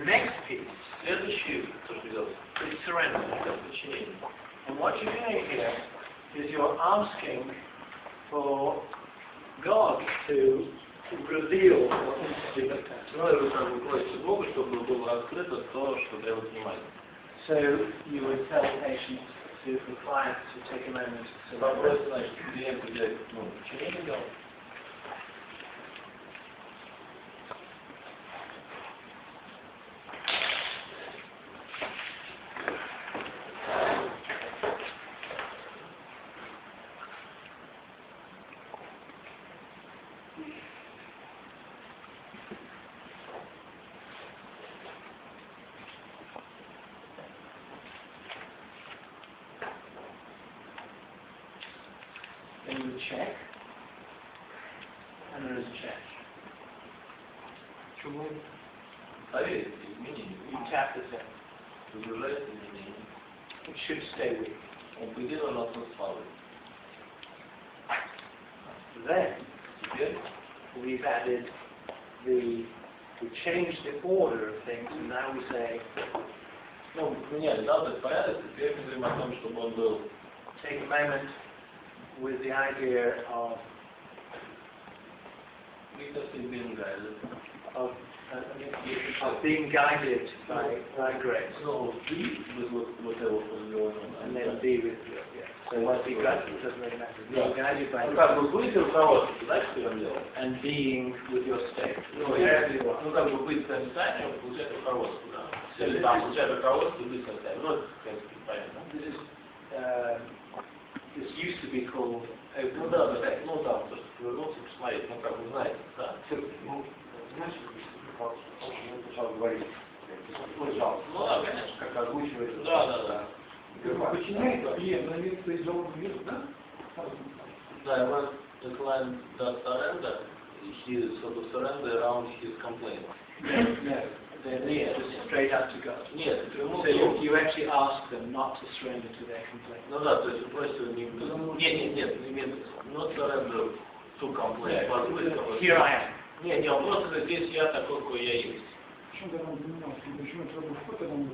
next piece Следующий, то, что делать, is surrender. это подчинение. And what you're doing here is you're asking for God to reveal what needs to be looked at. Ну, вы как бы просите Бога, чтобы было открыто то, что требует внимания. So you would tell the patient, the client, to take a moment to Вопрос, значит, клиент взять, подчинение делать. Then you would check, and there is a change. Почему? Поверьте, изменение. You tap this in. Загружается изменение. It should stay weak. Он по идее должен остаться слабым. Then Теперь we've added we changed the order of things, and now we say, поменяли, да, то есть порядок, теперь мы говорим о том, чтобы он был. take a moment with the idea of being guided by grace. Ну, ты And then be with you. Yeah. So what be guided doesn't really matter. Being guided by Ну, grace. как бы быть руководством, знаешь, что я делал? And being with your state. Ну, как бы быть состоянием, получать руководство, да. Или там получать руководство и быть состоянием. Ну, это, в принципе, понятно. This used to be called open. Ну, да, то, что повернуться, посмотреть, как вы знаете, да. Знаешь, мы сначала говорили, пожалуйста, Конечно. как озвучивается. Да. Подчиняется клиент на место из жалобы мира, да? Да, when the client does surrender, he sort of surrender around his complaint. No, they're just straight up to God. Нет, So you actually ask them not to surrender to their complaint. Ну да, то есть вы просите нет, not surrender to complaint. Here I am. Нет, он просто говорит, здесь я такой, какой я есть. Почему когда он поменялся, почему это был вход, когда он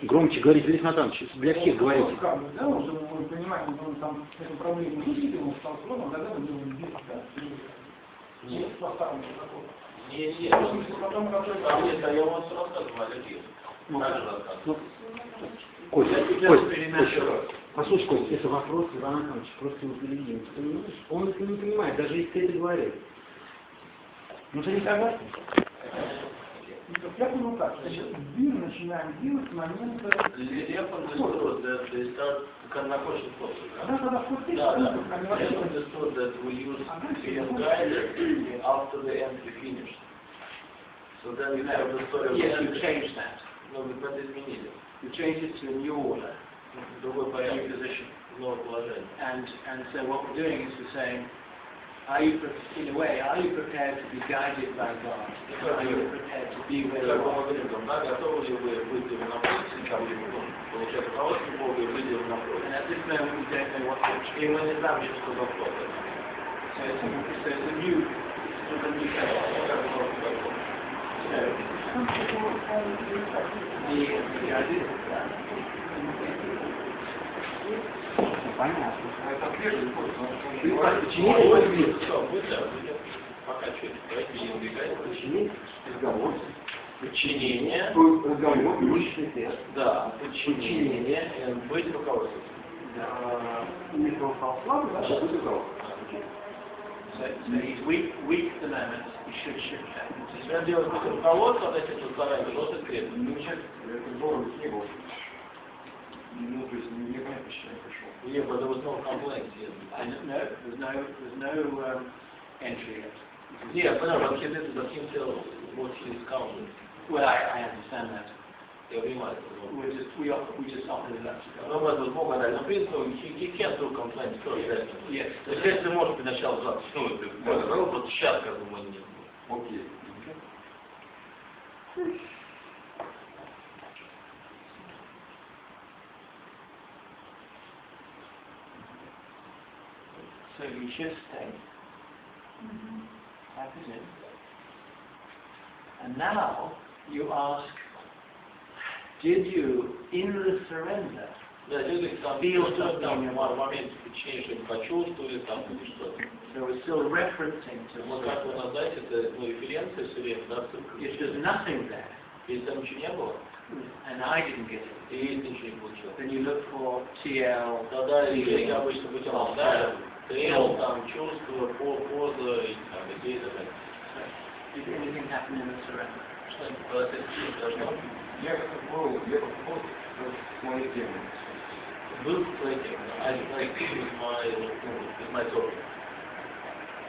Громче говорите, Лев Натанович, для всех говорите. Да, уже мы понимаем, что он там эту проблему высветил, он стал сложным, тогда мы делаем здесь, да? Нет. По старому закону. Нет, Потом, который... я вам рассказываю о каких. Кость, послушай, Кость, это вопрос Ивана Ивановича, просто его поведение. Ты понимаешь? Он это не понимает, даже если ты это говоришь. Ну ты не согласен? Я понял так, значит, мы начинаем делать с момента... Лев understood that they start карнакошный способ. Да, Lев understood that we use being guided after the entry finished. So then you have the story of Yes, you changed that. Но вы это изменили. You changed it to a new order, Другой порядок. new position. Новое положение. And so what we're doing is we're saying, in a way, are you prepared to be guided by God? Are you prepared to be where you Как мы are? говорим, да, готовы ли вы выйти в напротив, там, получать руководство Бога и выйти в напротив. And at this moment we don't know what to do. И мы не знаем, что такое. So it's a new phase. The idea is that Понятно. Это прежде Подчинение. разговор, личный тест. Да, подчинение. Быть руководством. Если он стал слабым, значит будет руководство. so he's weak at the moment, he should shift that. Если он делает руководство, значит, что старается жестко крепко. Это здорово не было. Ну, то есть не понятно, что я пришел. Yeah, but there was no complaint yet. There's no entry yet. Yeah, but no, but he did it himself, what he's counting. Well, I understand that. Я понимаю. We just offered it up to God. Ну, это Бог дал. Но, в принципе, he can't do complaints first. Yes. То есть, если может сначала завтра, вот сейчас, как бы, мы не... Окей. So you should stay. Type it in. And now you ask, did you, in the surrender, Да, люди там feel что-то там something? в моменте подчинения что-нибудь почувствовали там или что-то. So we're still referencing to Вот как вы назвать это, ну, референция все время, да, ссылка. if there's nothing there, Если там ничего не было, and I didn't get it, и если ничего не получилось, then you look for TL, тогда решение обычно путем анализа, трел, там, чувства, поза, и там, идеи, так далее. did anything happen in the surrender? Что-нибудь произойти должно. Я попробовал с моей темой. Был с этим, I like with my thought.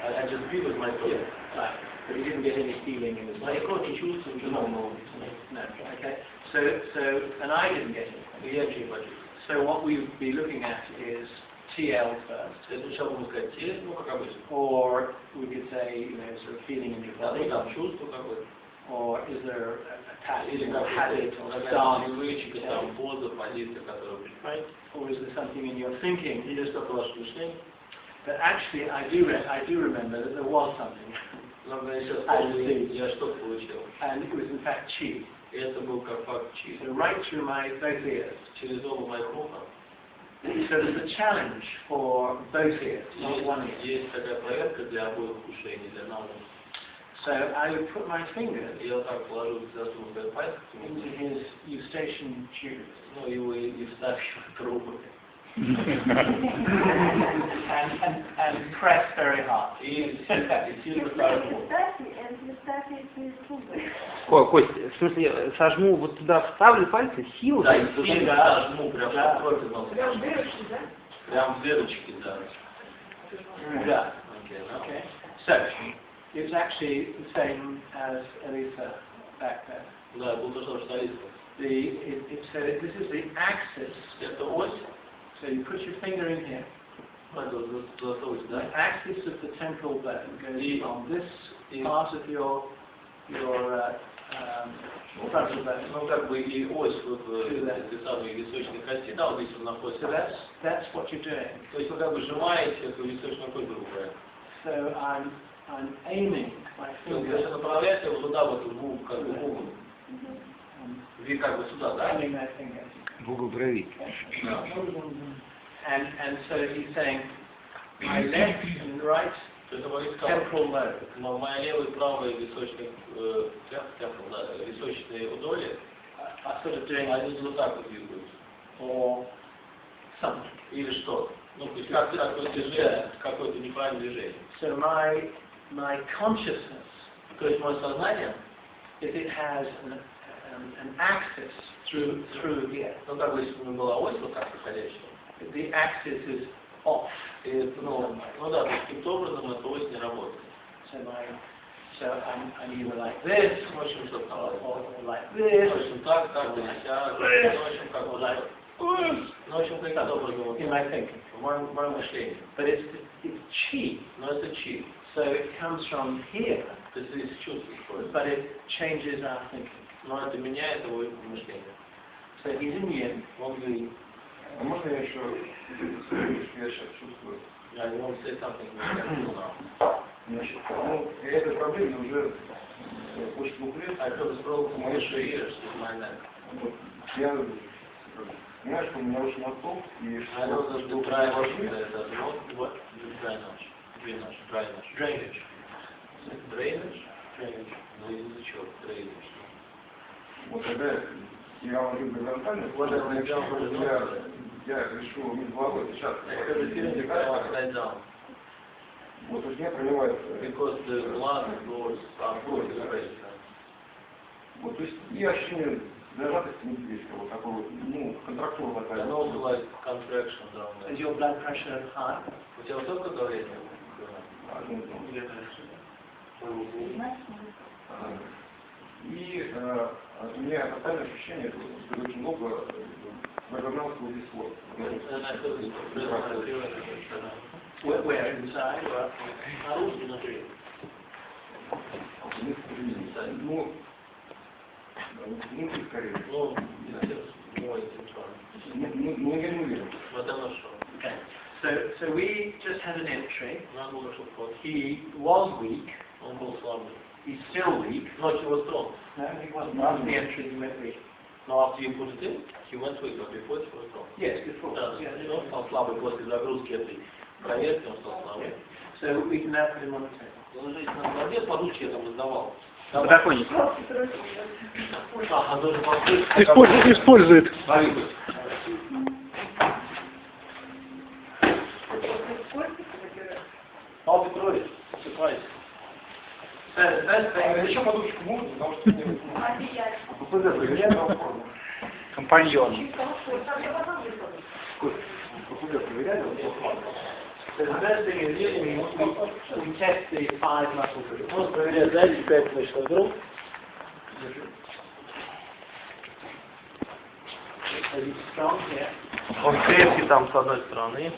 I just be with my thought. Right. But he didn't get any feeling in his Но никого не чувствую, ничего No. Okay. So, and I didn't get it. и я ничего не почувствую. So what we would be looking at is TL first. Сначала будем сказать тело, ну, как обычно. Or we could say, sort of feeling in your Да, ну, body. там чувство какое-то. Or is there a task Или or habit or какая-то stance? привычка, там, поза, позиция, которая принимает. Or is there something in your thinking? Или что-то ваше мышление. But actually, I do remember that there was something. Но я сейчас помню, я что-то получил. And it was in fact chi. И это был как факт чи. So right through my both ears. Через оба моих уха. So there's a challenge for both ears, not one ear. Есть такая проверка для обоих ушей, не для одного. So I would put my fingers Я вот так положу засуну свои пальцы, into his eustachian tube ну, его и вставь в трубу. and press very hard. И сильно сожму. Кость, в смысле, сожму вот туда, вставлю пальцы, силой? Да, и сильно сожму, прям Да. чтобы кровь из носа пошла. Прям в дырочки, да. Yeah. Окей, да. Okay. So it's actually the same as Elisa back there. Да, был то, что Алиса. So this is the axis. Это ось, So you put your finger in here. это ось, The да? axis of the temporal bone goes from this part of your frontal bone. Ну, как бы и ось вот этой самой височной кости, да, вот здесь он находится. So that's what you're doing. То есть вы как бы сжимаете эту височную кость, грубо говоря. So I'm aiming my То есть finger, вы направляете его туда, вот в угол, как бы в угол. Как бы сюда, да? aiming my finger. В угол брови. Да. And so he's saying my left and right То есть он сказал, temporal lobe но моя левая и правая височные, височные удолья, are sort of doing они вот так вот двигаются. or something. Или что? Ну, то есть какое-то движение, какое-то неправильное движение. So my consciousness, То есть мое сознание, if it has an axis through here, ну, как бы, если бы была ось вот так проходящая, the axis is off. и, ну да, то есть каким-то образом эта ось не работает. So I'm either like this В общем, что там, or like this. в общем, так, или сяк, в общем, как вот так. Ну, в общем, каким-то образом, вот, In my thinking. в моем мышлении. But it's chi. Но это чи. So it comes from here, То есть здесь чувство исходит. but it changes our thinking. Но это меняет его мышление. So he's in yin. Он говорит, А можно я еще скажу, что я сейчас чувствую? I want to say something now. Значит, ну, я этой проблеме уже больше 2 лет. I feel this problem for more years with my neck. Вот, я понимаю, что у меня очень отцов, и I know that the dry nose, that what dry nose? Dry nose. Drainage. Drainage? Drainage. Ну, язычок, drainage. вот когда я ложу горизонтально, я решил вниз головой, сейчас Upside down. вот у меня проливается. Because the blood goes upward to the brain. Вот, то есть и ощущение зажатости медвежьего, вот такой вот, ну, контрактура такая. And also like contraction down there. Is your blood pressure high? У тебя высокое давление? И у меня тотальное ощущение, что очень много разогнался вот здесь вот. Where inside? Снаружи, внутри. Ну, внутри скорее. Ну, мой интеллектуально. Ну, я не уверен. Вот оно что. Okay. So we just had an entry. Нам было, что He was weak, Он был слабый. He's still weak. Но he was strong. No, he wasn't. After the entry, he went weak. Но after you put it in, he went weak, but before he was strong. Yes, before. Да, Yes. он стал слабый после загрузки этой проверки, он стал слабый. So we can now put him on the table. Положить на кладе, подушки я там издавал. Подоконник. А тоже подушки. Использует. Павел Петрович, просыпайся. Еще подушечку можно, потому что мне Компаньон. So the first thing is we test the 5 muscle groups. Он проверяет эти 5 мышечных групп. So he's strong here. Он крепкий там с одной стороны.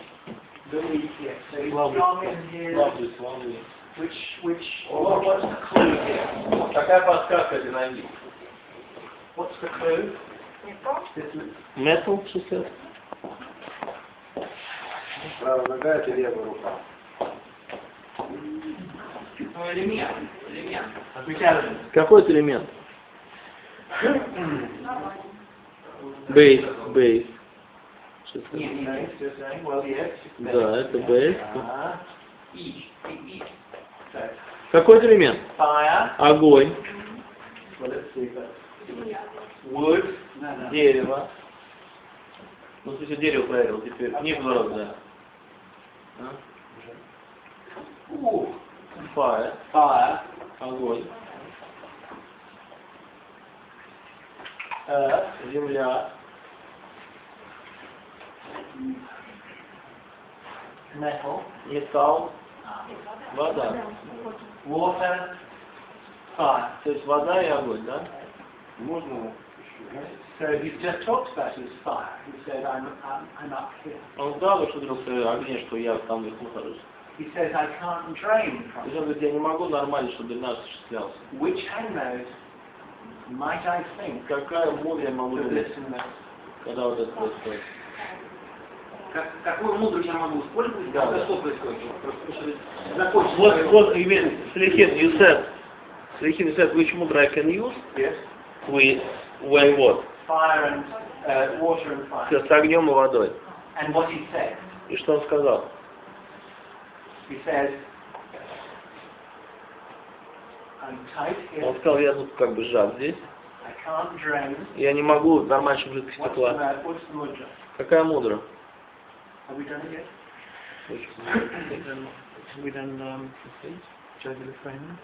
The weak here. So he's Слабый, strong in here. слабый. What's the clue here? Какая подсказка этой ноги? What's the clue? Метал 60. правая нога, это левая рука. Элемент. Элемент. Какой это элемент? Бейс. Well, yes. Да, это бейс. E. Какой это элемент? Fire. Огонь. Well, let's see that. Wood. Дерево. Ну, ты все дерево проверил теперь. Не в 2 раза, да. Fire. Огонь. Земля. Metal. Металл. Вода. Water. Fire. То есть вода и огонь, да? Можно So he's just talked about his fire. He said, I'm up here. Он сказал, что вдруг в огне, что я там вверху нахожусь. He says, I can't drain То from есть он говорит, я не могу нормально, чтобы дренаж осуществлялся. Which hand mode might I think Какая мудрость я могу to видеть, listen to? когда вот это происходит? Какую мудрость я могу использовать, Да, когда да. что происходит? Закончить. Вот, you mean, Солехин, you said, which mudra I can use? Yes. When what? Fire and water and fire. С огнем и водой. And what he said, И что он сказал? he says, I'm tight Он here. сказал, я тут как бы сжат здесь. I can't drain. Я не могу нормально, чтобы жидкость What's текла. the mudra? Какая мудра? Have we done it yet? We done jugular framing?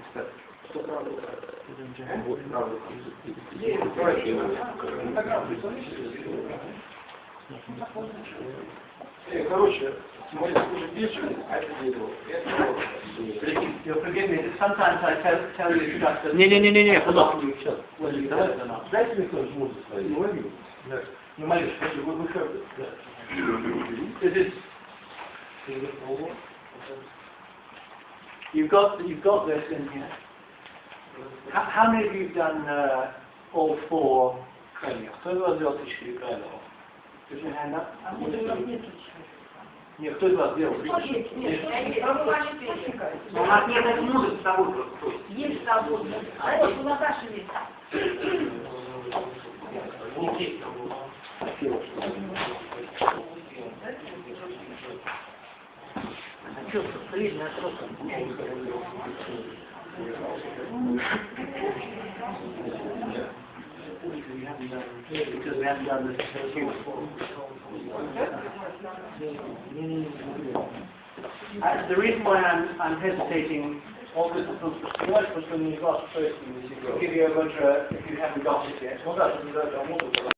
Короче, смотри, уже печень, а это дерево. You'll forgive me, sometimes I tell you stuff that... Не, куда? Well, you don't or not. Дайте мне кто-нибудь музыку свою. Не ловил. You might This is... You've got this in here. How many of you have done all 4 cranial? Кто из вас делал 4 крайного? Put your hand up. Нет, кто из вас делал? У нас нет этой мудрости с собой просто. Есть с собой. А вот у Наташи есть. Что, солидная штука. Because we haven't done this before. The reason why I'm hesitating Он говорит, что не класс, что есть. to give you a mudra if you haven't got it yet. Ну да, что не дать, а мудра.